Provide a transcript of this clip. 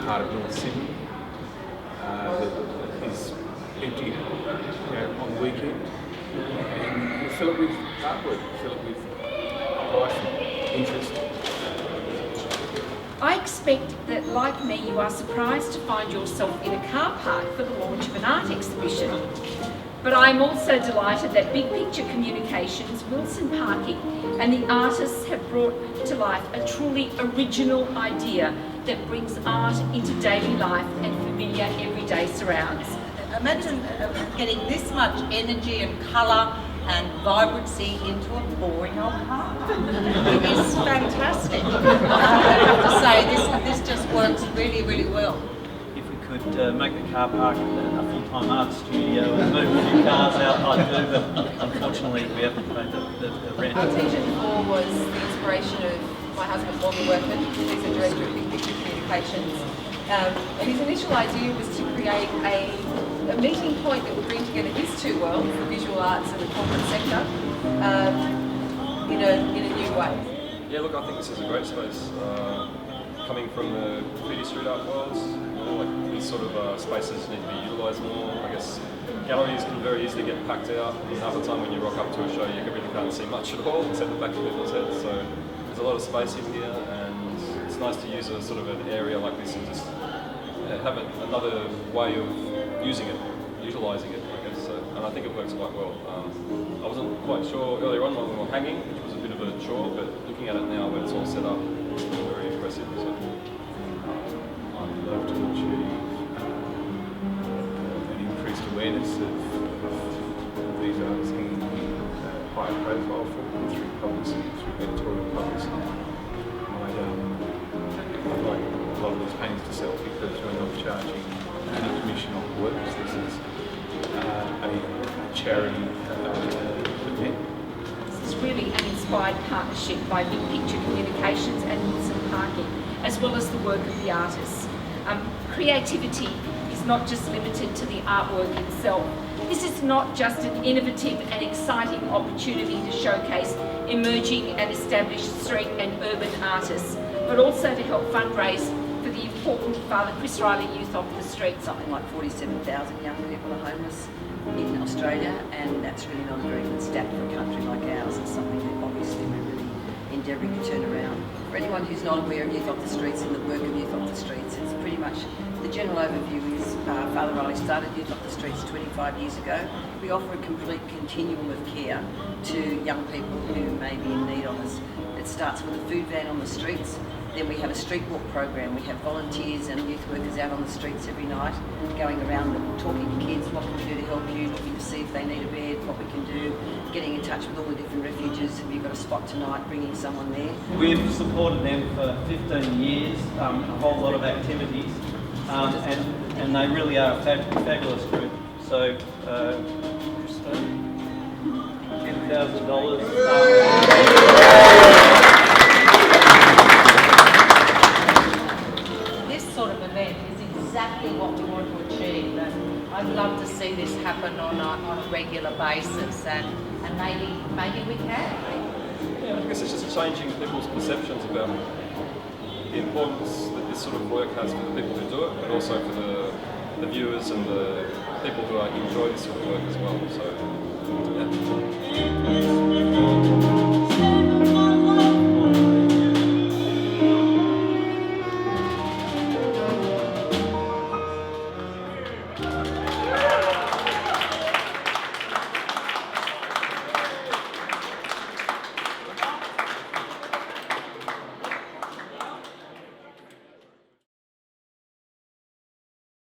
heart of North Sydney that is empty on the weekend, and we fill it with artwork, fill it with life and interest. I expect that, like me, you are surprised to find yourself in a car park for the launch of an art exhibition. But I'm also delighted that Big Picture Communications, Wilson Parking and the artists have brought to life a truly original idea that brings art into daily life and familiar everyday surrounds. Imagine getting this much energy and colour and vibrancy into a boring old park. It is fantastic. I have to say, this just works really, really well. If we could make the car park a full-time art studio and move a few cars out, I'd do, but unfortunately we haven't paid the rent. Artesian 4 was the inspiration of my husband, Morgan Workman, who's the director of Big Picture Communications. His initial idea was to create a meeting point that would bring together his two worlds, the visual arts and the corporate sector, in a new way. Yeah, look, I think this is a great space. Coming from the graffiti street art worlds, like these sort of spaces need to be utilised more. I guess galleries can very easily get packed out, and half the time when you rock up to a show, you really can't see much at all except the back of people's heads. So there's a lot of space in here, and it's nice to use a sort of an area like this and just have another way of using it, utilising it, I guess. So, and I think it works quite well. I wasn't quite sure earlier on when we were hanging, which was a bit of a chore, but looking at it now when it's all set up, it's very impressive. So. I'd love to achieve an increased awareness of these artists in higher profile through publicity, through editorial publicity. I'd like a lot of these paintings to sell because we're not charging any commission on the works. This is a charity event. This is really an inspired partnership by Big Picture Communications and Wilson Parking, as well as the work of the artists. Creativity is not just limited to the artwork itself. This is not just an innovative and exciting opportunity to showcase emerging and established street and urban artists, but also to help fundraise for the important Father Chris Riley Youth Off the Street. Something like 47,000 young people are homeless in Australia, and that's really not a very good stat for a country like ours. It's something that obviously we're really endeavouring to turn around. For anyone who's not aware of Youth Off the Streets and the work of Youth Off the Streets, it's pretty much, the general overview is Father Riley started Youth Off the Streets 25 years ago. We offer a complete continuum of care to young people who may be in need of us. It starts with a food van on the streets. Then we have a street walk program. We have volunteers and youth workers out on the streets every night, going around and talking to kids, what can we do to help you, looking to see if they need a bed, what we can do, getting in touch with all the different refuges. Have you got a spot tonight, bringing someone there? We've supported them for 15 years, a whole lot of activities, and they really are a fabulous group. So, $10,000. Exactly what we want to achieve, and I'd love to see this happen on a regular basis, and maybe we can. Yeah, I guess it's just changing people's perceptions about the importance that this sort of work has for the people who do it, but also for the viewers and the people who enjoy this sort of work as well. So, yeah.